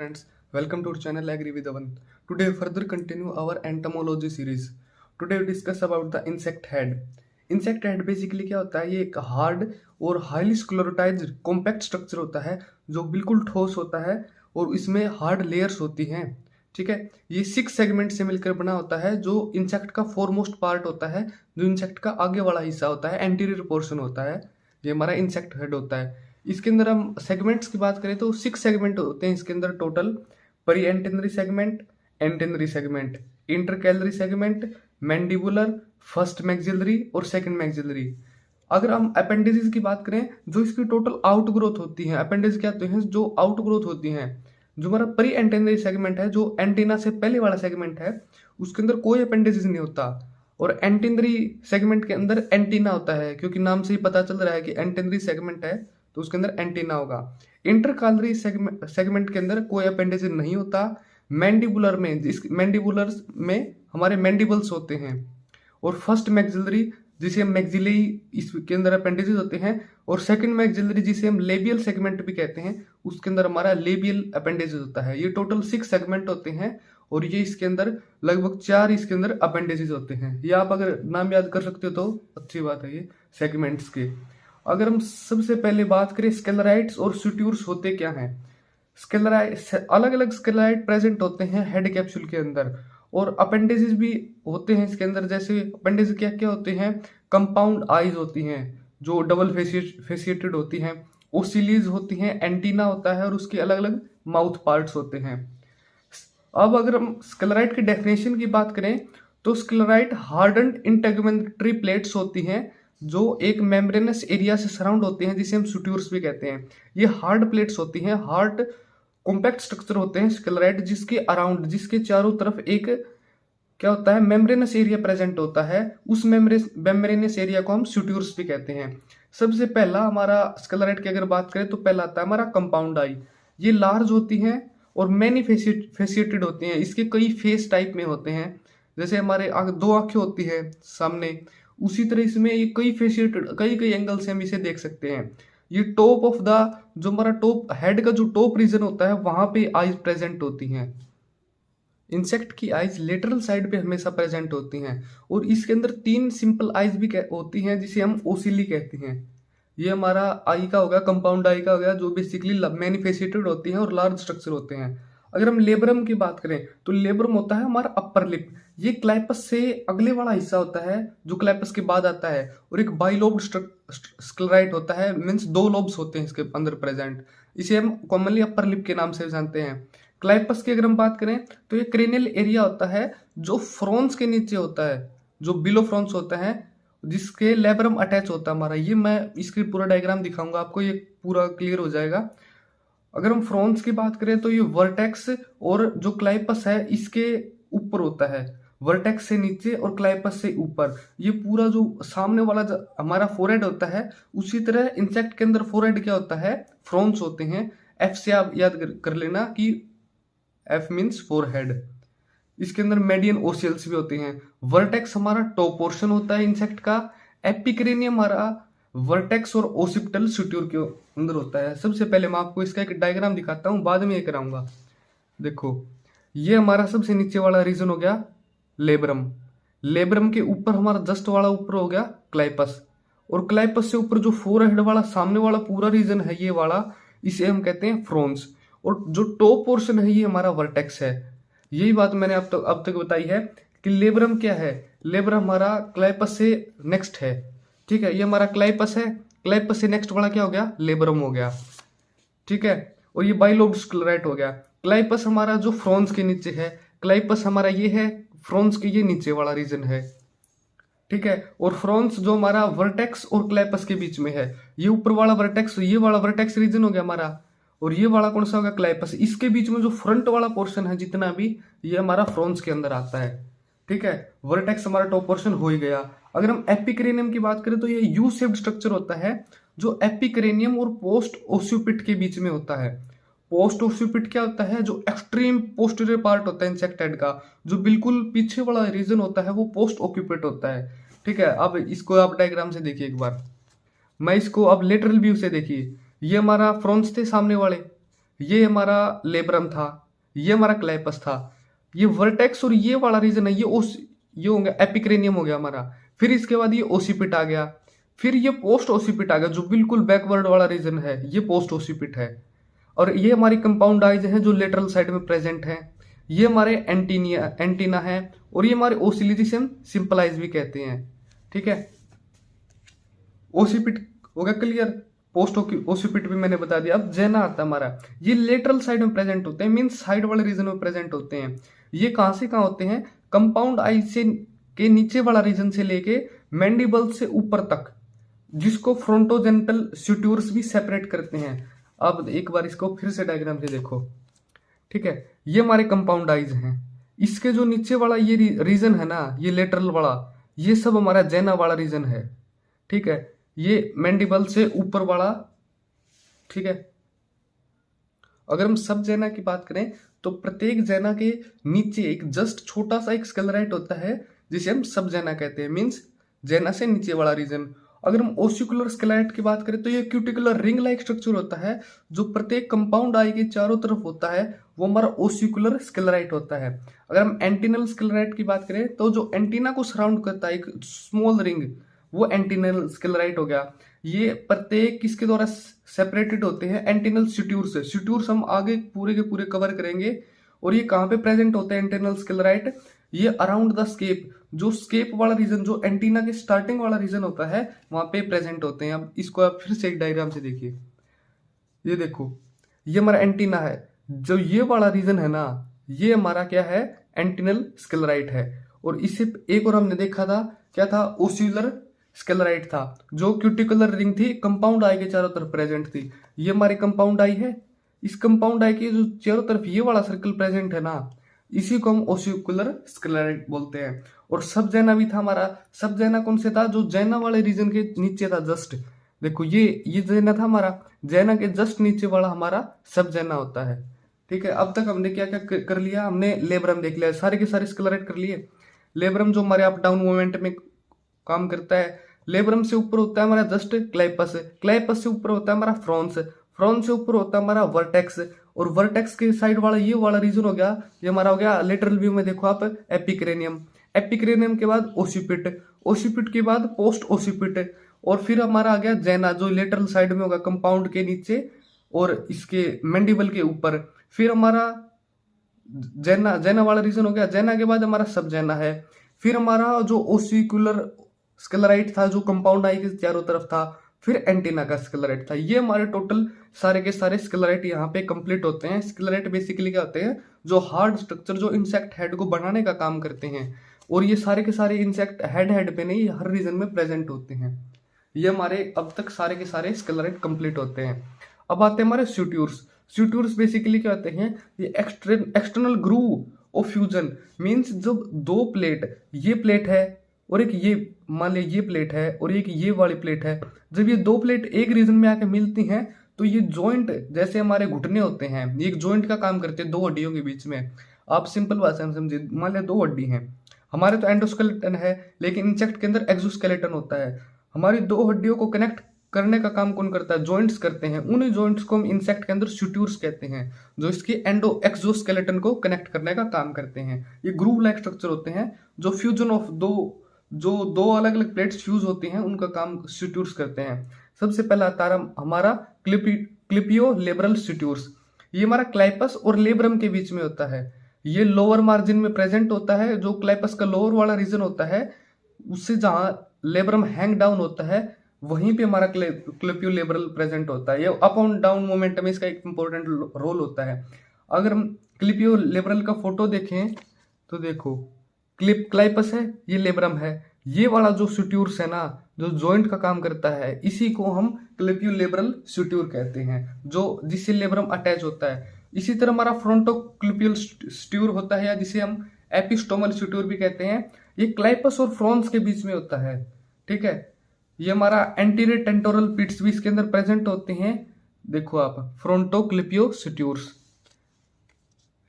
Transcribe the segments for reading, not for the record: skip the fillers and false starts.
friends, welcome to our channel Agri with Avan. Today we further continue our entomology series. Today we discuss about the insect head. Insect head basically क्या होता है? ये एक hard और highly स्क्लेरोटाइज्ड compact structure होता है जो बिल्कुल ठोस होता है और इसमें हार्ड लेयर्स होती हैं. ठीक है, ये 6 सेगमेंट से मिलकर बना होता है जो इंसेक्ट का फोरमोस्ट पार्ट होता है, जो इंसेक्ट का आगे वाला हिस्सा होता है, एंटीरियर पोर्शन होता है. ये हमारा इंसेक्ट हेड होता है. इसके अंदर हम सेगमेंट्स की बात करें तो 6 सेगमेंट होते हैं इसके अंदर टोटल. परी antennary segment, antennary segment, intercalary segment, mandibular, first maxillary और सेकंड मैक्सिलरी. अगर हम अपेंडिसेस की बात करें, जो इसकी टोटल आउट ग्रोथ होती है, अपेंडिस क्या होते हैं जो आउट ग्रोथ होती हैं. जो हमारा परी एंटेनरी सेगमेंट है, जो एंटीना से पहले वाला सेगमेंट है, उसके अंदर कोई अपेंडिसेस नहीं होता. और एंटेनरी सेगमेंट के अंदर एंटीना होता है, क्योंकि नाम से ही पता चल रहा है कि एंटेनरी सेगमेंट है तो उसके अंदर एंटीना होगा. इंटरकालरी सेगमेंट के अंदर कोई अपेंडिसेस नहीं होता. मैंडिबुलर में, जिस मैंडिबुलर में हमारे मैंडिबल्स होते हैं. और फर्स्ट मैक्सिलरी जिसे हम मैक्सिले, इसके अंदर अपेंडिसेस होते हैं. और सेकंड मैक्सिलरी जिसे हम लेबियल सेगमेंट भी कहते हैं, उसके अंदर हमारा लेबियल अपेंडिसेस होता है. ये टोटल 6 सेगमेंट होते हैं और ये इसके अंदर लगभग 4 इसके अंदर अपेंडिसेस होते हैं. ये आप अगर नाम याद कर सकते हो तो अच्छी बात है ये सेगमेंट्स के. अगर हम सबसे पहले बात करें स्केलराइट्स और सुट्यूर्स होते क्या हैं. स्केलराइट, अलग अलग स्केलराइट प्रेजेंट होते हैं हेड कैप्सूल के अंदर. और अपेंडिसेस भी होते हैं इसके अंदर. जैसे अपेंडिसेस क्या क्या होते हैं? कंपाउंड आईज होती हैं जो डबल फेसिएटेड होती हैं. ओसिलीज होती हैं, एंटीना होता है और उसके अलग अलग माउथ पार्ट्स होते हैं. अब अगर हम स्क्लेराइट की डेफिनेशन की बात करें तो स्क्लेराइट हार्डन्ड इंटेगुमेंट्री प्लेट्स होती हैं जो एक मेम्ब्रेनस एरिया से सराउंड होते हैं, जिसे हम सुट्यूर्स भी कहते हैं. ये हार्ड प्लेट्स होती हैं, हार्ड कॉम्पैक्ट स्ट्रक्चर होते हैं स्क्लेराइट, जिसके अराउंड, जिसके चारों तरफ एक क्या होता है, मेम्ब्रेनस एरिया प्रेजेंट होता है. उस मेम्ब्रेनस एरिया को हम सुट्यूर्स भी कहते हैं. सबसे पहला हमारा स्क्लेराइट की अगर बात करें तो पहला आता है हमारा कंपाउंड आई. ये लार्ज होती हैं और मैनी फेसिएटेड होती हैं. इसके कई फेस टाइप में होते हैं. जैसे हमारे 2 आंखें होती है सामने, उसी तरह इसमें ये कई फेसिएटेड, कई कई एंगल से हम इसे देख सकते हैं. ये टॉप ऑफ द, जो हमारा टॉप हेड का जो टॉप रीजन होता है, वहां पे आईज प्रेजेंट होती हैं. इंसेक्ट की आईज लेटरल साइड पे हमेशा प्रेजेंट होती हैं. और इसके अंदर 3 सिंपल आईज भी होती हैं जिसे हम ओसिली कहते हैं. ये हमारा आई का हो गया, कंपाउंड आई का हो गया, जो बेसिकली मैनिफेसिएटेड होती हैं और लार्ज स्ट्रक्चर होते हैं. अगर हम लेब्रम की बात करें तो लेब्रम होता है हमारा अपर लिप. ये क्लाइपस से अगले वाला हिस्सा होता है जो क्लाइपस के बाद आता है. और एक बाइलोब्ड स्क्लेराइट होता है, मीन्स 2 लोब्स होते हैं इसके अंदर प्रेजेंट. इसे हम कॉमनली अपर लिप के नाम से जानते हैं. क्लाइपस की अगर हम बात करें तो ये क्रेनियल एरिया होता है जो फ्रॉन्स के नीचे होता है, जो बिलो फ्रॉन्स होता है, जिसके लेब्रम अटैच होता है हमारा. ये मैं इसकी पूरा डायग्राम दिखाऊंगा आपको, ये पूरा क्लियर हो जाएगा. अगर हम फ्रॉन्स की बात करें तो ये वर्टेक्स और जो क्लाइपस है इसके ऊपर होता है. वर्टेक्स से नीचे और क्लाइपस से ऊपर. ये पूरा जो सामने वाला जो हमारा फोरहेड होता है, उसी तरह इंसेक्ट के अंदर फोरहेड क्या होता है, फ्रॉन्स होते हैं. एफ से आप याद कर लेना कि एफ मीन्स फोरहेड. इसके अंदर मेडियन ओसियल्स भी होते हैं. वर्टेक्स हमारा टॉप पोर्शन होता है इंसेक्ट का. एपिक्रेनियम हमारा वर्टेक्स और ओसिपिटल सुट्यूर के अंदर होता है. सबसे पहले मैं आपको इसका एक डायग्राम दिखाता हूं, बाद में ये कराऊंगा. देखो, ये हमारा सबसे नीचे वाला रीजन हो गया लेब्रम. लेब्रम के ऊपर हमारा जस्ट वाला ऊपर हो गया क्लाइपस. और क्लाइपस से ऊपर जो फोरहेड वाला सामने वाला पूरा रीजन है, ये वाला, इसे हम कहते हैं फ्रॉन्स. और जो टॉप पोर्शन है ये हमारा वर्टेक्स है. यही बात मैंने अब तक बताई है कि लेब्रम क्या है. लेब्रम हमारा क्लाइपस से नेक्स्ट है. ठीक है, ये हमारा क्लाइपस है. क्लाइपस से नेक्स्ट वाला क्या हो गया, लेब्रम हो गया. ठीक है, और ये बाइलोब्ड स्क्लेराइट हो गया. क्लाइपस हमारा जो फ्रॉन्स के नीचे है, क्लाइपस हमारा ये है, फ्रॉन्स के ये नीचे वाला रीजन है. ठीक है, और फ्रॉन्स जो हमारा वर्टेक्स और क्लाइपस के बीच में है, ये ऊपर वाला वर्टेक्स, ये वाला वर्टेक्स रीजन हो गया हमारा. और ये वाला कौन सा होगा, क्लाइपस. इसके बीच में जो फ्रंट वाला पोर्शन है जितना भी, ये हमारा फ्रॉन्स के अंदर आता है. ठीक है, वर्टेक्स हमारा टॉप पोर्शन हो ही गया. अगर हम एपिक्रेनियम की बात करें तो ये यू शेप्ड स्ट्रक्चर होता है जो एपिक्रेनियम और पोस्ट ओसियोपिट के बीच में होता है. पोस्ट ओसियोपिट क्या होता है, जो एक्सट्रीम पोस्टीरियर पार्ट होता है इंसेक्ट हेड का, जो बिल्कुल पीछे वाला रीजन होता है वो पोस्ट ओक्यूपिट होता है. ठीक है, अब इसको आप डायग्राम से देखिए एक बार. मैं इसको अब लेटरल व्यू से देखिए. ये हमारा फ्रॉन्स थे सामने वाले, ये हमारा लेब्रम था, ये हमारा क्लेपस था, ये वर्टेक्स और ये वाला रीजन है, ये हो गया एपिक्रेनियम हो गया हमारा। फिर इसके बाद ये ओसिपिट आ गया, फिर ये पोस्ट ओसिपिट आ गया जो बिल्कुल बैकवर्ड वाला रीजन है, ये पोस्ट ओसिपिट है। और ये हमारी कंपाउंड आइज हैं जो लेटरल साइड में प्रेजेंट हैं। ये हमारे एंटीना है, और ये हमारे ओसिली जिसे हम सिंपल आइज भी कहते हैं। ठीक है, ओसिपिट हो गया क्लियर, पोस्ट ओसिपिट भी मैंने बता दिया। अब जेना आता है हमारा, ये लेटरल साइड में प्रेजेंट होते हैं, मीन्स साइड वाले रीजन में प्रेजेंट होते हैं। ये कहां से कहां होते हैं, कंपाउंड आई से के नीचे वाला रीजन से लेके मैंडिबल से ऊपर तक, जिसको फ्रंटोजेंटल स्यूट्यूर्स भी सेपरेट करते हैं। अब एक बार इसको फिर से डायग्राम से देखो। ठीक है, ये हमारे कंपाउंड आइज हैं, इसके जो नीचे वाला ये रीजन है ना, ये लेटरल वाला, ये सब हमारा जेना वाला रीजन है। ठीक है, ये मैंडिबल से ऊपर वाला। ठीक है, अगर हम सब जेना की बात करें तो प्रत्येक जेना के नीचे एक जस्ट छोटा सा एक स्केलेराइट होता है जिसे हम सब जेना कहते हैं, मीन्स जेना से नीचे वाला रीजन। अगर हम ओसिकुलर स्केलेराइट की बात करें तो ये क्यूटिकुलर रिंग लाइक स्ट्रक्चर होता है जो प्रत्येक कंपाउंड आई के चारों तरफ होता है, वो हमारा ओसिकुलर स्केलेराइट होता है। अगर हम एंटीनल स्केलेराइट की बात करें तो जो एंटीना को सराउंड करता है एक स्मॉल रिंग, वो एंटीनल स्केलेराइट हो गया। ये प्रत्येक किसके द्वारा सेपरेटेड होते हैं, एंटीनल स्यूट्यूर्स से। स्यूट्यूर्स हम आगे पूरे के पूरे कवर करेंगे। और ये कहाँ पे प्रेजेंट होते हैं एंटीनल स्केलेराइट, ये अराउंड द स्केप, जो स्केप वाला रीजन, जो एंटीना के स्टार्टिंग वाला रीजन होता है, वहां पे प्रेजेंट होते हैं। अब इसको आप फिर से एक डायग्राम से देखिए, ये देखो, ये हमारा एंटीना है, जो ये वाला रीजन है ना, ये हमारा क्या है, एंटीनल स्केलेराइट है। और इससे एक और हमने देखा था, क्या था, ओसिलर स्केलेराइट था, जो क्यूटिकुलर रिंग थी, कंपाउंड आई के चारों तरफ प्रेजेंट थी। ये हमारी कंपाउंड आई है, इस कंपाउंड आई के जो चारों तरफ ये वाला सर्कल प्रेजेंट है ना, इसी को हम ओसिकुलर स्केलेराइट बोलते हैं। और सब जैना भी था हमारा। सब जैना कौन से था, जो जैना वाले रीजन के नीचे था, जस्ट देखो, ये जैना था हमारा, जैना के जस्ट नीचे वाला हमारा सब जैना होता है। ठीक है, अब तक हमने क्या क्या कर लिया, हमने लेब्रम देख लिया, सारे के सारे स्केलेराइट कर लिए। लेब्रम जो हमारे अप डाउन मूवमेंट में काम करता है। लेब्रम से ऊपर होता है हमारा जस्ट क्लेपस, क्लेपस से ऊपर होता है हमारा फ्रॉन्स, फ्रॉन्स से ऊपर होता है हमारा वर्टेक्स, और वर्टेक्स के साइड वाला ये वाला रीजन हो गया, ये हमारा हो गया लेटरल व्यू में देखो आप, एपिक्रेनियम। एपिक्रेनियम के बाद ओसिपिट, ओसिपिट के बाद पोस्ट ओसिपिट, और फिर हमारा आ गया जैना, जो लेटरल साइड में होगा कंपाउंड के नीचे और इसके मैंडिबल के ऊपर। फिर हमारा जैना, जैना वाला रीजन हो गया। जैना के बाद हमारा सब जैना है। फिर हमारा जो ओसिकुलर स्केलेराइट था, जो कंपाउंड आई के चारों तरफ था। फिर एंटीना का स्केलेराइट था। ये हमारे टोटल सारे के सारे स्केलेराइट यहाँ पे कंप्लीट होते हैं। स्केलेराइट बेसिकली क्या होते हैं, जो हार्ड स्ट्रक्चर जो इंसेक्ट हेड को बनाने का काम करते हैं। और ये सारे के सारे इंसेक्ट हेड पे नहीं, हर रीजन में प्रेजेंट होते हैं। ये हमारे अब तक सारे के सारे स्केलेराइट कंप्लीट होते हैं। अब आते हैं हमारे स्यूट्यूर्स। स्यूट्यूर्स बेसिकली क्या होते हैं, ये external groove of fusion, means जब दो प्लेट, ये प्लेट है और एक ये, मान लीजिए ये प्लेट है और एक ये वाली प्लेट है, जब ये दो प्लेट एक रीजन में आके मिलती हैं तो ये जॉइंट, जैसे हमारे घुटने होते हैं, ये एक जॉइंट का काम करते हैं दो हड्डियों के बीच में। आप सिंपल भाषा में समझिए, मान लिया दो हड्डी हैं, हमारे तो एंडोस्केलेटन है, लेकिन इंसेक्ट के अंदर एक्सोस्केलेटन होता है। हमारी दो हड्डियों को कनेक्ट करने का काम कौन करता है, जॉइंट्स करते हैं। उन्हीं जॉइंट्स को हम इंसेक्ट के अंदर स्यूट्यूर्स कहते हैं, जो इसके एक्सोस्केलेटन को कनेक्ट करने का काम करते हैं। ये ग्रूव लाइक स्ट्रक्चर होते हैं, जो फ्यूजन ऑफ दो अलग अलग प्लेट्स फ्यूज होती हैं, उनका काम स्यूट्यूर्स करते हैं। सबसे पहला आता है हमारा क्लिपियो लेब्रल स्यूट्यूर्स। ये हमारा क्लाइपस और लेब्रम के बीच में होता है। ये लोअर मार्जिन में प्रेजेंट होता है, जो क्लाइपस का लोअर वाला रीजन होता है, उससे जहां लेब्रम हैंग डाउन होता है वहीं पे हमारा क्लिपियो लेब्रल प्रेजेंट होता है। ये अप एंड डाउन मोमेंट में इसका एक इंपॉर्टेंट रोल होता है। अगर हम क्लिपियो लेब्रल का फोटो देखें तो देखो, क्लाइपस है, ये लेब्रम है, ये वाला जो स्यूट्यूर्स है ना, जो जॉइंट का काम करता है, इसी को हम क्लिपियो लेब्रल स्यूट्यूर कहते हैं, जो जिससे लेब्रम अटैच होता है। इसी तरह हमारा फ्रंटोक्लिपियल स्यूट्यूर होता है, या जिसे हम एपिस्टोमल स्यूट्यूर भी कहते हैं। ये क्लाइपस और फ्रॉन्स के बीच में होता है। ठीक है, ये हमारा एंटीरियर टेंटोरल पिट्स भी इसके अंदर प्रेजेंट होते हैं। देखो आप, फ्रंटोक्लिपियो स्यूट्यूर्स,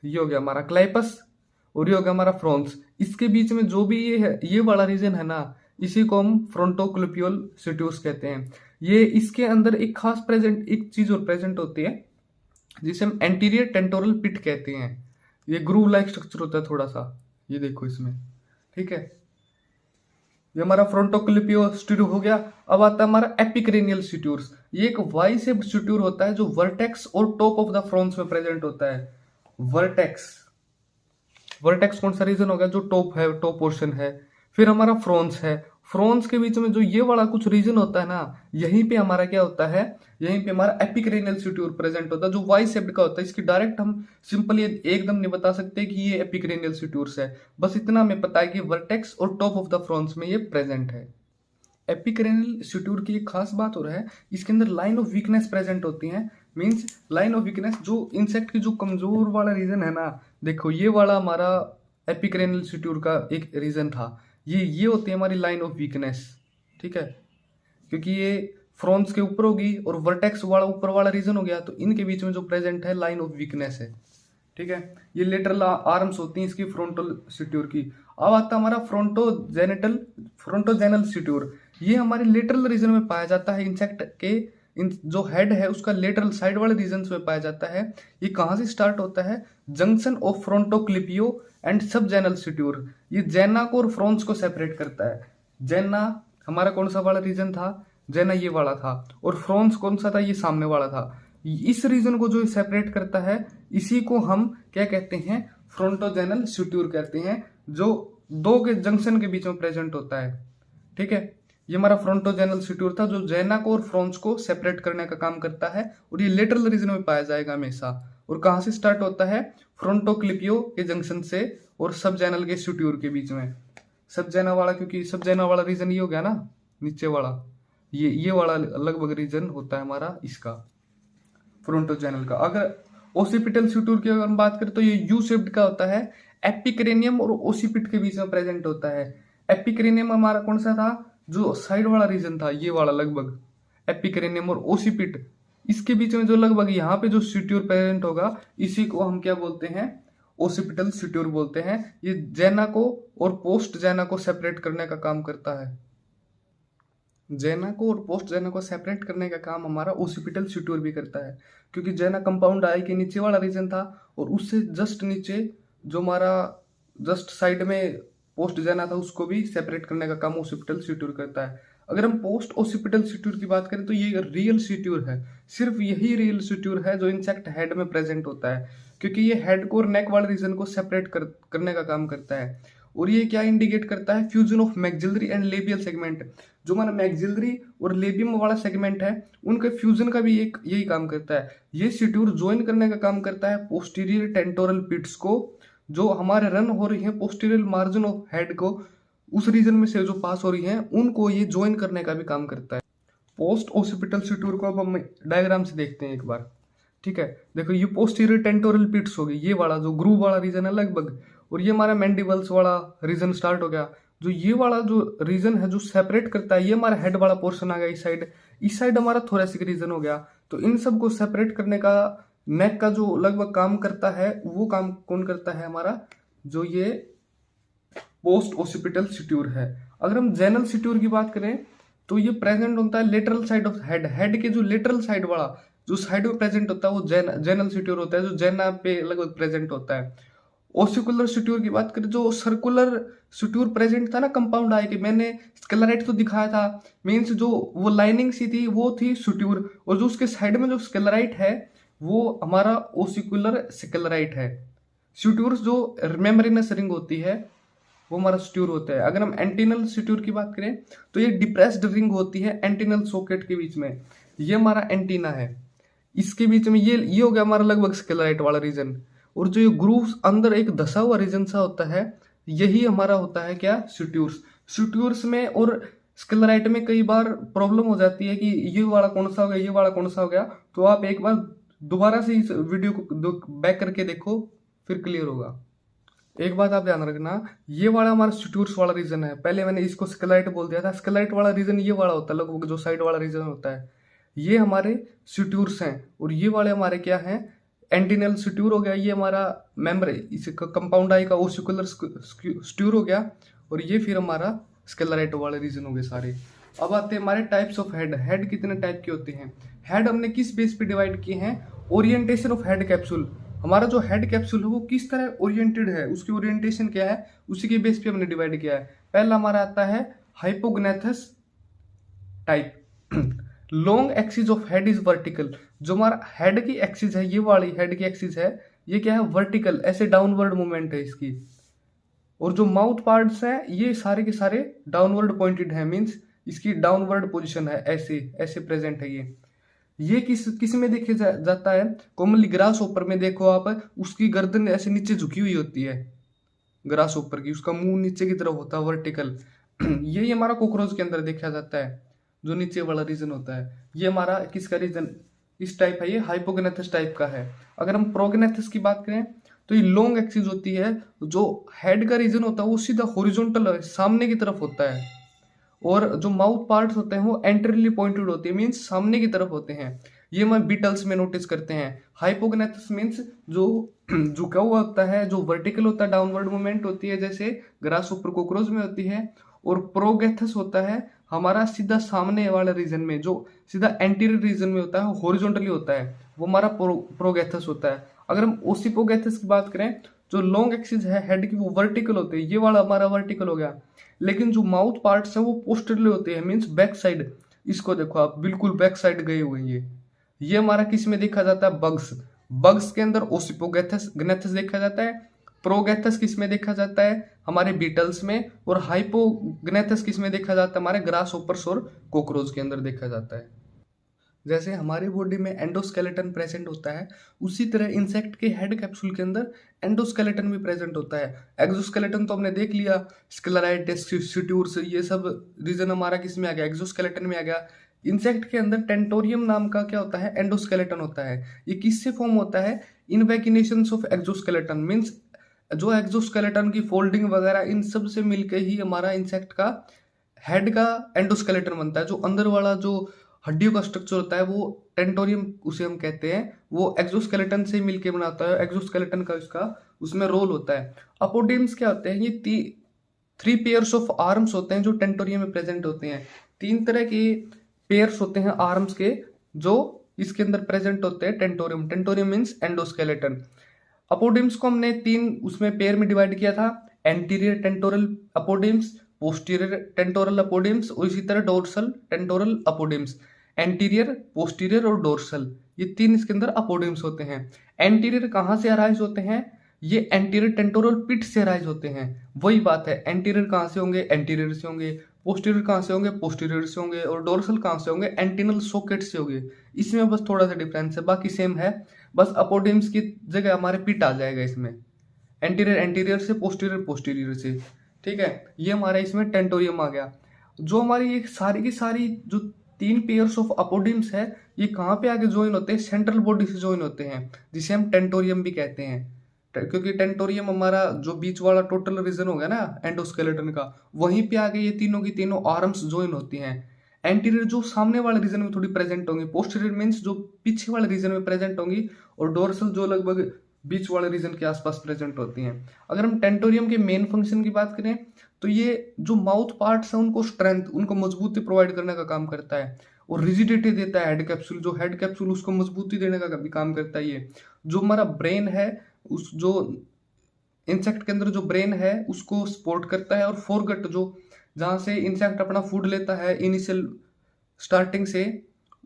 ये हो गया हमारा क्लाइपस और ये हो गया हमारा फ्रॉन्स। इसके बीच में जो भी ये है, ये वाला रीजन है ना, इसी को हम फ्रंटोक्लिपियल स्यूट्यूर्स कहते हैं। ये इसके अंदर एक खास एक चीज और प्रेजेंट होती है, जिसे हम एंटीरियर टेंटोरल पिट कहते हैं। ये ग्रूव लाइक स्ट्रक्चर होता है थोड़ा सा, ये देखो इसमें, ठीक है। ये हमारा फ्रंटोक्लिपियो स्टूडियो हो गया। अब आता है हमारा एपिक्रेनियल स्यूट्यूर्स। ये एक वाई शेप्ड स्यूट्यूर होता है जो वर्टेक्स और टॉप ऑफ द फ्रॉन्स में प्रेजेंट होता है। वर्टेक्स, वर्टेक्स कौन सा रीजन हो गया, जो टॉप है, टॉप पोर्शन है। फिर हमारा फ्रॉन्स है, फ्रॉन्स के बीच में जो ये वाला कुछ रीजन होता है ना, यहीं पे हमारा क्या होता है, यहीं पे हमारा एपिक्रेनियल स्यूट्यूर प्रेजेंट होता है जो वाई शेप्ड का होता है। इसकी डायरेक्ट हम सिंपली एकदम नहीं बता सकते कि ये एपिक्रेनियल स्यूट्यूर्स है, बस इतना हमें पता है कि वर्टेक्स और टॉप ऑफ द फ्रॉन्स में ये प्रेजेंट है। एपिक्रेनियल स्यूट्यूर की एक खास बात हो रहा है, इसके अंदर लाइन ऑफ वीकनेस प्रेजेंट होती है। मींस लाइन ऑफ वीकनेस, जो इंसेक्ट की जो कमजोर वाला रीजन है ना, देखो ये वाला हमारा एपिक्रेनियल स्यूट्यूर का एक रीजन था। ये होती है हमारी लाइन ऑफ वीकनेस, ठीक है, क्योंकि ये फ्रॉन्स के ऊपर होगी और वर्टेक्स वाला ऊपर वाला रीजन हो गया, तो इनके बीच में जो प्रेजेंट है लाइन ऑफ वीकनेस है, ठीक है। ये लेटरल आर्म्स होती हैं इसकी फ्रंटल स्यूट्यूर की। अब आता हमारा फ्रंटोजेनल स्यूट्यूर। ये हमारे लेटरल रीजन में पाया जाता है इंसेक्ट के, जो हेड है उसका लेटरल साइड वाले रीजन में पाया जाता है। ये कहाँ से स्टार्ट होता है, जंक्शन ऑफ फ्रंटोक्लिपियो एंड सबजेनल स्यूट्यूर। ये जेना को और फ्रॉन्स को सेपरेट करता है। जेना हमारा कौन सा वाला रीजन था, जेना ये वाला था, और फ्रॉन्स कौन सा था, ये सामने वाला था। इस रीजन को जो सेपरेट करता है, इसी को हम क्या कहते हैं, फ्रंटोजेनल स्यूट्यूर कहते हैं, जो दो के जंक्शन के बीच में प्रेजेंट होता है, ठीक है। ये हमारा फ्रंटोजेनल स्यूट्यूर था जो जेना को और फ्रॉन्स को सेपरेट करने का काम करता है, और ये लेटरल रीजन में पाया जाएगा हमेशा। और कहाँ से स्टार्ट होता है, फ्रंटोक्लिपियो के जंक्शन से और सबजेनल के स्यूट्यूर के बीच में। सबजेना वाला, क्योंकि सबजेना वाला रीजन ये हो गया ना, नीचे वाला, ये वाला लगभग रीजन होता है हमारा इसका फ्रंटोजेनल का। अगर ओसिपिटल स्यूट्यूर की अगर हम बात करें तो ये यू शेप्ड का होता है, एपिक्रेनियम और ओसिपिट के बीच में प्रेजेंट होता है। एपिक्रेनियम हमारा कौन सा था, जो साइड वाला रीजन था, ये वाला लगभग एपिक्रेनियम और ओसिपिट, इसके बीच में जो लगभग यहाँ पे जो स्यूट्यूर प्रेजेंट होगा, इसी को हम क्या बोलते हैं, ओसिपिटल स्यूट्यूर बोलते हैं। ये जेना को और पोस्ट जेना को सेपरेट करने का काम करता है। जेना को और पोस्ट जेना को सेपरेट करने का काम हमारा ओसिपिटल स्यूट्यूर भी करता है, क्योंकि जेना कंपाउंड आई के नीचे वाला रीजन था, और उससे जस्ट नीचे जो हमारा जस्ट साइड में पोस्ट जेना था, उसको भी सेपरेट करने का काम ओसिपिटल स्यूट्यूर करता है। अगर हम पोस्ट ओसिपिटल स्यूट्यूर की बात करें तो ये रियल स्यूट्यूर है, सिर्फ यही रियल स्यूट्यूर है जो इंसेक्ट हेड में प्रेजेंट होता है, क्योंकि ये हेड को और नेक वाले रीजन को सेपरेट करने का काम करता है। और ये क्या इंडिकेट करता है, fusion of maxillary and labial segment. जो हमारा मैक्सिलरी और लेबियम वाला सेगमेंट है, उनके फ्यूजन का भी एक यही काम करता है। ये स्यूट्यूर ज्वाइन करने का काम करता है पोस्टीरियर टेंटोरल पिट्स को, जो हमारे रन हो रही है पोस्टीरियर मार्जिन ऑफ हेड को, उस रीजन में से जो पास हो रही है, उनको ये ज्वाइन करने का भी काम करता है। पोस्ट ओसिपिटल स्यूट्यूर को अब हम डायग्राम से देखते हैं एक बार, ठीक है। देखो ये पोस्टीरियर टेंटोरल पिट्स हो गई, ये वाला जो ग्रूव वाला रीजन है लगभग, और ये हमारा मैंडिबल्स वाला रीजन स्टार्ट हो गया। जो ये वाला जो रीजन है जो सेपरेट करता है, ये हमारा हेड वाला पोर्शन आ गया इस साइड हमारा थोरेसिक रीजन हो गया। तो इन सब को सेपरेट करने का नेक का जो लगभग काम करता है, वो काम कौन करता है, हमारा जो ये पोस्ट ओसिपिटल स्यूट्यूर है। अगर हम जेनल स्यूट्यूर की बात करें तो ये प्रेजेंट होता है लेटरल साइड ऑफ हेड के जो लेटरल साइड वाला जो साइड में प्रेजेंट होता है, वो जेनल स्यूट्यूर होता है, जो जेना पे लगभग प्रेजेंट होता है। ओसिकुलर स्यूट्यूर की बात करें, जो सर्कुलर स्यूट्यूर प्रेजेंट था ना कंपाउंड आई के, मैंने स्केलराइट तो दिखाया था, मीन्स जो वो लाइनिंग सी थी वो थी स्यूट्यूर, और जो उसके साइड में जो स्केलराइट है वो हमारा ओसिकुलर स्केलराइट है। स्यूट्यूर जो मेम्ब्रेनस रिंग होती है वो हमारा स्यूट्यूर होता है। अगर हम एंटीनल स्यूट्यूर की बात करें तो ये डिप्रेस्ड रिंग होती है एंटीनल सॉकेट के बीच में, ये हमारा एंटीना है, इसके बीच में ये हो गया हमारा लगभग स्केलराइट वाला रीजन। और जो ये ग्रूव्स अंदर एक धसा हुआ रीजन सा होता है, यही हमारा होता है क्या, स्यूट्यूर्स में और स्केलराइट में कई बार प्रॉब्लम हो जाती है कि ये वाला कौन सा हो गया, ये वाला कौन सा हो गया। तो आप एक बार दोबारा से इस वीडियो को बैक करके देखो, फिर क्लियर होगा। एक बात आप ध्यान रखना, ये वाला हमारा स्यूट्यूर्स वाला रीजन है, पहले मैंने इसको स्केलराइट बोल दिया था। स्केलराइट वाला रीजन ये वाला होता है, लगभग जो साइड वाला रीजन होता है, ये हमारे स्यूट्यूर्स हैं। और ये वाले हमारे क्या हैं, एंटीनल स्यूट्यूर हो गया, ये हमारा इसका कंपाउंड आई का ओसिकुलर स्यूट्यूर हो गया, और ये फिर हमारा स्केलराइट वाले रीजन हो गए सारे। अब आते हैं हमारे टाइप्स ऑफ हेड। हेड कितने टाइप के होते हैं, हेड हमने किस बेस पे डिवाइड किए हैं, ओरिएंटेशन ऑफ हेड कैप्सूल, हमारा जो हेड कैप्सूल है वो किस तरह ओरिएंटेड है, उसकी ओरिएंटेशन क्या है, उसी के बेस पे हमने डिवाइड किया है। पहला हमारा आता है hypognathous type. Long axis of head is vertical, जो हमारा हेड की एक्सिस है, ये वाली हेड की एक्सिस है, ये क्या है, वर्टिकल, ऐसे डाउनवर्ड मूवमेंट है इसकी। और जो माउथ पार्ट्स हैं ये सारे के सारे डाउनवर्ड पॉइंटेड है, मींस इसकी डाउनवर्ड पोजीशन है, ऐसे ऐसे प्रेजेंट है ये किस में देखे जाता है, कॉमनली ग्रास ऊपर में देखो आप, उसकी गर्दन ऐसे नीचे झुकी हुई होती है ग्रास ऊपर की, उसका मुंह नीचे की तरफ होता है वर्टिकल। यही हमारा कॉकरोच के अंदर देखा जाता है, जो नीचे वाला रीजन होता है। ये हमारा किसका रीजन, इस टाइप है, ये हाइपोग्नेथस टाइप का है। अगर हम प्रोग्नेथस की बात करें तो ये लॉन्ग एक्सिस होती है, जो हेड का रीजन होता है वो सीधा हॉरिजॉन्टल सामने की तरफ होता है, और जो माउथ पार्ट्स होते हैं वो एंटरली पॉइंटेड होते हैं, मीन्स सामने की तरफ होते हैं। ये हम बीटल्स में नोटिस करते हैं। हाइपोग्नेथस मीन्स जो झुका हुआ होता है, जो वर्टिकल होता है, डाउनवर्ड मूवमेंट होती है जैसे ग्रास ऊपर कॉकरोच में होती है। और प्रोगेथस होता है हमारा सीधा सामने वाले रीजन में, जो सीधा एंटीरियर रीजन में होता है, हॉरिजॉन्टली होता है, वो हमारा प्रोगेथस होता है। अगर हम ओसिपोगेथस की बात करें, जो लॉन्ग एक्सिस है हेड की वो वर्टिकल होते हैं, ये वाला हमारा वर्टिकल हो गया। लेकिन जो माउथ पार्ट्स है वो पोस्टरली होते हैं, मीन्स बैक साइड। इसको देखो आप, बिल्कुल बैक साइड गए हुए हैं ये हमारा किस में देखा जाता है, बग्स के अंदर ओसिपोगेथस ग्नेथस देखा जाता है। प्रोगेथस किस में देखा जाता है, हमारे बीटल्स में। और हाइपोग्नेथस किस में देखा जाता है, हमारे ग्रास ओपर्स और कॉकरोच के अंदर देखा जाता है। जैसे हमारे बॉडी में एंडोस्केलेटन प्रेजेंट होता है, उसी तरह इंसेक्ट के हेड कैप्सूल के अंदर एंडोस्केलेटन भी प्रेजेंट होता है। एक्सोस्केलेटन तो हमने देख लिया, स्क्लेराइटिस, स्यूट्यूर्स, ये सब रीजन हमारा किस में आ गया, एक्सोस्केलेटन में आ गया। इंसेक्ट के अंदर टेंटोरियम नाम का क्या होता है, एंडोस्केलेटन होता है। ये किससे फॉर्म होता है, इनवेकिनेशंस ऑफ एक्सोस्केलेटन, मीन्स जो एक्सोस्केलेटन की फोल्डिंग वगैरह इन सब से मिलकर ही हमारा इंसेक्ट का हेड का एंडोस्केलेटन बनता है। जो अंदर वाला जो हड्डियों का स्ट्रक्चर होता है वो टेंटोरियम उसे हम कहते हैं, वो एक्सोस्केलेटन से मिलके बनाता है। एक्सोस्केलेटन का इसका उसमें रोल होता है। अपोडियम्स क्या होते हैं, ये 3 पेयर्स ऑफ आर्म्स होते हैं जो टेंटोरियम में प्रेजेंट होते हैं। 3 तरह के पेयर्स होते हैं आर्म्स के जो इसके अंदर प्रेजेंट होते हैं टेंटोरियम मीन्स एंडोस्केलेटन। अपोडियम्स को हमने 3 उसमें पेयर में डिवाइड किया था, एंटीरियर टेंटोरल अपोडियम्स, पोस्टीरियर टेंटोरल अपोडियम्स और इसी तरह डोर्सल टेंटोरल अपोडियम्स। एंटीरियर, पोस्टीरियर और डोर्सल, ये 3 इसके अंदर अपोडियम्स होते हैं। एंटीरियर कहाँ से अराइज होते हैं, ये एंटीरियर टेंटोरल पिट से अराइज होते हैं। वही बात है, एंटीरियर कहाँ से होंगे, एंटीरियर से होंगे। पोस्टीरियर कहाँ से होंगे, पोस्टीरियर से होंगे। और डोर्सल कहाँ से होंगे, एंटिनल सॉकेट से होंगे। इसमें बस थोड़ा सा डिफरेंस है, बाकी सेम है, बस अपोडियम्स की जगह हमारे पिट आ जाएगा इसमें, एंटीरियर एंटीरियर से, पोस्टीरियर पोस्टीरियर से। ठीक है, ये हमारा इसमें टेंटोरियम आ गया। जो हमारी ये सारी की सारी जो 3 पेयर्स ऑफ अपोडियम्स है, ये कहाँ पे आगे ज्वाइन होते हैं, सेंट्रल बॉडी से ज्वाइन होते हैं, जिसे हम टेंटोरियम भी कहते हैं। क्योंकि टेंटोरियम हमारा जो बीच वाला टोटल रीजन हो गया ना एंडोस्केलेटन का, वहीं पे आगे ये तीनों की तीनों आर्म्स ज्वाइन होती हैं। एंटीरियर जो सामने वाले रीजन में थोड़ी प्रेजेंट होंगी, पोस्टीरियर मीन्स जो पीछे वाले रीजन में प्रेजेंट होंगी, और डोर्सल जो लगभग बीच वाले रीजन के आसपास प्रेजेंट होती हैं। अगर हम टेंटोरियम के मेन फंक्शन की बात करें तो ये जो माउथ पार्ट्स हैं उनको स्ट्रेंथ, उनको मजबूती प्रोवाइड करने का काम करता है, और रिजिडिटी देता है हेड कैप्सूल, जो हेड कैप्सूल उसको मजबूती देने का भी काम करता है। ये जो हमारा ब्रेन है, उस जो इंसेक्ट के अंदर जो ब्रेन है उसको सपोर्ट करता है। और फोरगट जो जहाँ से इंसेक्ट अपना फूड लेता है इनिशियल स्टार्टिंग से,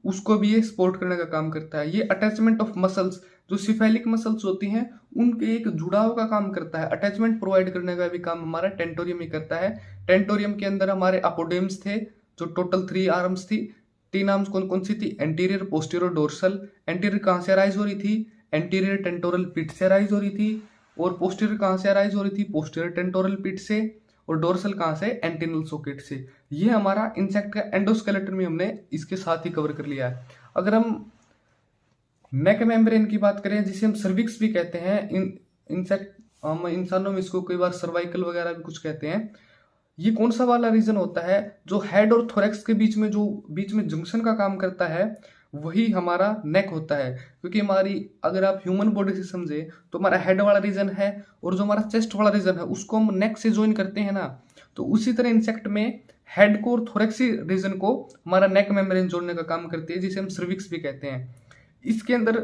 उसको भी ये सपोर्ट करने का काम करता है। ये अटैचमेंट ऑफ मसल्स, जो सिफेलिक मसल्स होती हैं उनके एक जुड़ाव का काम करता है, अटैचमेंट प्रोवाइड करने का भी काम हमारा टेंटोरियम ही करता है। टेंटोरियम के अंदर हमारे अपोडियम्स थे, जो टोटल 3 आर्म्स थी। 3 आर्म्स कौन कौन सी थी, एंटीरियर, पोस्टीरियर, डोर्सल। एंटीरियर कहाँ से अराइज हो रही थी, एंटीरियर टेंटोरल पिट से अराइज हो रही थी। और पोस्टीरियर कहाँ से अराइज हो रही थी, पोस्टीरियर टेंटोरल पिट से। और डोर्सल कहाँ से, एंटिनल सॉकेट से। ये हमारा इंसेक्ट का एंडोस्केलेटन में हमने इसके साथ ही कवर कर लिया है। अगर हम नेक मेम्ब्रेन की बात करें, जिसे हम सर्विक्स भी कहते हैं, इंसेक्ट हम इंसानों में इसको कई बार सर्वाइकल वगैरह भी कुछ कहते हैं। ये कौन सा वाला रीजन होता है, जो हेड और थोरेक्स के बीच में जो बीच में जंक्शन का काम करता है, वही हमारा नेक होता है। क्योंकि हमारी अगर आप ह्यूमन बॉडी से समझे तो हमारा हेड वाला रीजन है, और जो हमारा चेस्ट वाला रीजन है उसको हम नेक से ज्वाइन करते हैं ना, तो उसी तरह इंसेक्ट में हेड को और थोरेक्स रीजन को हमारा नेक मेम्ब्रेन जोड़ने का काम करती है, जिसे हम सर्विक्स भी कहते हैं। इसके अंदर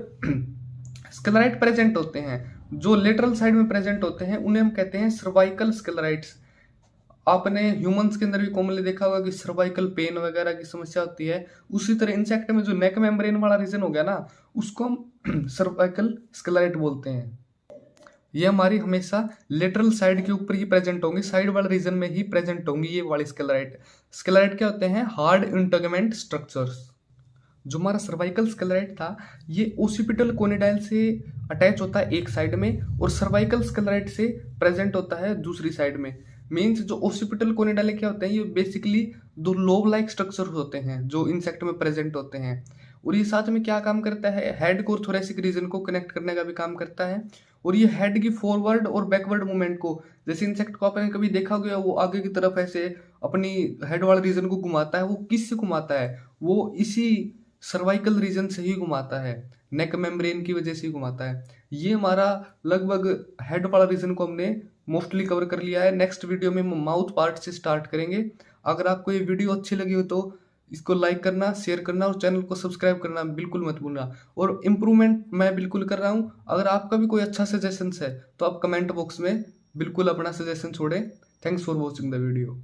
स्क्लेराइट प्रेजेंट होते हैं, जो लेटरल साइड में प्रेजेंट होते हैं उन्हें हम कहते हैं सर्वाइकल स्क्लेराइट्स। आपने ह्यूमंस के अंदर भी कॉमनली देखा होगा कि सर्वाइकल पेन वगैरह की समस्या होती है। उसी तरह इंसेक्ट में जो नेक मेम्ब्रेन वाला रीजन हो गया ना, उसको हम सर्वाइकल स्क्लेराइट बोलते हैं। ये हमारी हमेशा लेटरल साइड के ऊपर ही प्रेजेंट होंगी, साइड वाले रीजन में ही प्रेजेंट होंगी ये वाली स्क्लेराइट। स्क्लेराइट क्या होते हैं? Hard integument structures. जो हमारा सर्वाइकल स्क्लेराइट था ये ओसिपिटल कोनिडाइल से अटैच होता है एक साइड में, और सर्वाइकल स्क्लेराइट से प्रेजेंट होता है दूसरी साइड में। मीन्स जो ओसिपिटल कोनिडाइल क्या होते हैं, ये बेसिकली दो लोब लाइक स्ट्रक्चर होते हैं जो इंसेक्ट में प्रेजेंट होते हैं। और ये साथ में क्या काम करता है? हेड को और थोरेसिक रीजन को कनेक्ट करने का भी काम करता है। और ये हेड की फॉरवर्ड और बैकवर्ड मूवमेंट को, जैसे इंसेक्ट को आपने कभी देखा गया वो आगे की तरफ ऐसे अपनी हेड वाले रीजन को घुमाता है, वो किससे घुमाता है? वो इसी सर्वाइकल रीजन से ही घुमाता है, नेक मेम्ब्रेन की वजह से ही घुमाता है। ये हमारा लगभग हेड वाला रीजन को हमने मोस्टली कवर कर लिया है। नेक्स्ट वीडियो में हम माउथ पार्ट से स्टार्ट करेंगे। अगर आपको ये वीडियो अच्छी लगी हो तो इसको लाइक करना, शेयर करना और चैनल को सब्सक्राइब करना बिल्कुल मत भूलना। और इम्प्रूवमेंट मैं बिल्कुल कर रहा हूँ। अगर आपका भी कोई अच्छा सजेशन है तो आप कमेंट बॉक्स में बिल्कुल अपना सजेशन छोड़ें। Thanks for watching the video.